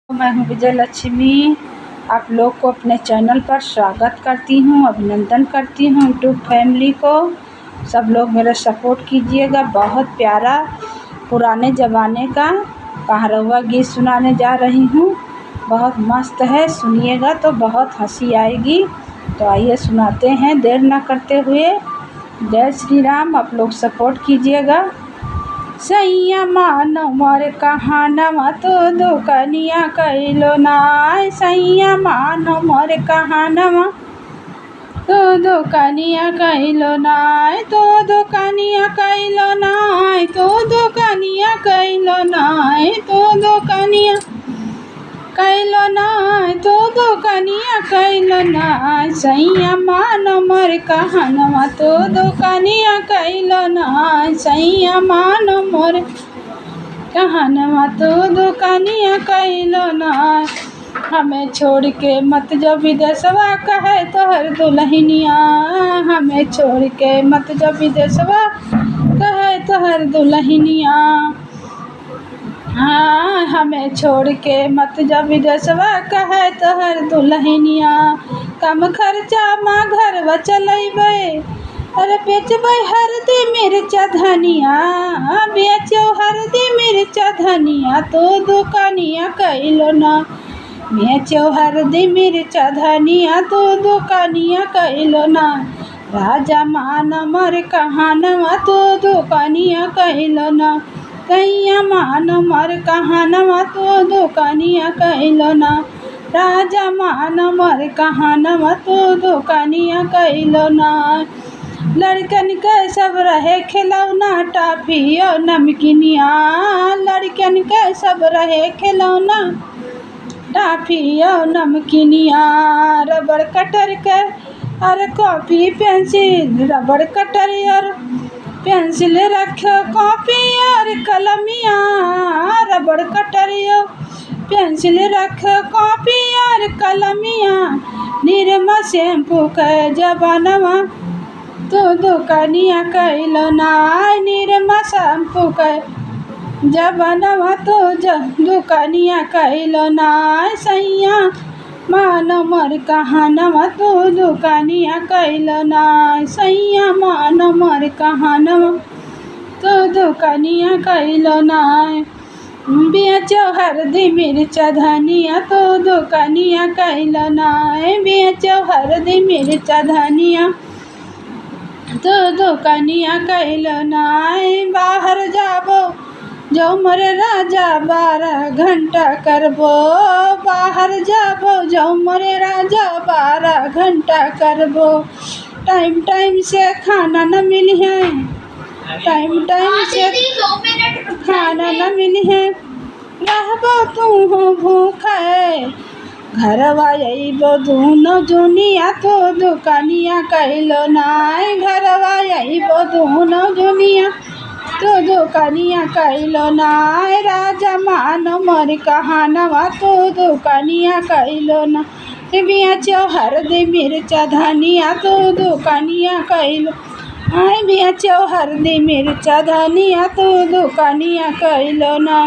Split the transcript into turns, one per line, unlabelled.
मैं हूँ विजय लक्ष्मी। आप लोग को अपने चैनल पर स्वागत करती हूँ, अभिनंदन करती हूँ। यूट्यूब फैमिली को सब लोग मेरा सपोर्ट कीजिएगा। बहुत प्यारा पुराने ज़माने का कहारवा गीत सुनाने जा रही हूँ। बहुत मस्त है, सुनिएगा तो बहुत हंसी आएगी। तो आइए सुनाते हैं देर न करते हुए। जय श्री राम। आप लोग सपोर्ट कीजिएगा। सैया मानो मोर कहानवा तो दुकनिया कैलो नाय। सैया मानो मोर कहानवा तो दुकनिया कैलो नाय। तो दुकनिया कैलो नाय। तो दुकनिया कैलो नाय। तो दुकनिया कैलो नाय। तो दुकनिया कैलो नाय। सैया मानो मोर कहानवा तो दुकनिया कैलो नाय। सैया मानो मोर कहानवा तो दुकनिया कैलो नाय। हमें छोड़ के मत जो विदेशवा कहे तोहर दुल्हनिया। हमें छोड़ के मत जो विदेशवा कहे तोहर दुल्हनिया। हाँ, हमें छोड़ के मत जा विदेशवा कहे तोहर दुल्हनिया। कम खर्चा माँ घर चलैबै। अरे बेचबै हरदी मिर्चा धनिया। बेचो हरदी मिर्चा धनिया तो दुकनिया कैलो ना। बेचो हरदी मिर्चा धनिया तो दुकनिया कैलो ना। राजा मान मोर कहानवा तो दुकनिया कैलो ना। सैया मानो मोर कहानवा तो दुकनिया कैलो ना। राजा मानो मोर कहानवा तो दुकनिया कैलो ना। लड़कन के सब रहे खिलौना टॉफी और नमकीनिया। लड़कन के सब रहे खिलौना टॉफी और नमकीनिया। रबड़ कटर के और कॉपी पेंसिल। रबड़ कटर और पेंसिल रखो कॉपी और कलमिया। रबड़ कटर और पेंसिल रखो कॉपी और कलमिया। निरमा शैम्पू के जबानवा तो दुकनिया कैलो नाय। निरमा शैम्पू के जबानवा तो दुकनिया कैलो नाय। सैया मानो मोर कहानवा तो दुकनिया कैलो नाय। सैया मानो मोर कहानवा तो दुकनिया कैलो नाय। बेचो हरदी मिर्चा धनिया तो दुकनिया कैलो नाय। बेचो हरदी मिर्चा धनिया तो दुकनिया कैलो नाय। बाहर जाबो जो मोर राजा 12 घंटा करबो। बाहर जाबो जो मोर राजा 12 घंटा करबो। टाइम टाइम से खाना न मिली है। टाइम टाइम से खाना न मिली है। रहबो तू भूखे। घरवा अइबो दूनो जुनिया तो दुकनिया कैलो नाय। घरवा अइबो दूनो जुनिया तो दुकनिया कैलो नाय। राजा मानो मोर कहानवा तो दुकनिया कैलो ना। बेचो हरदी मिर्चा धनिया तो दुकनिया कैलो नाय। बेचो हरदी मिर्चा धनिया तो दुकनिया कैलो ना।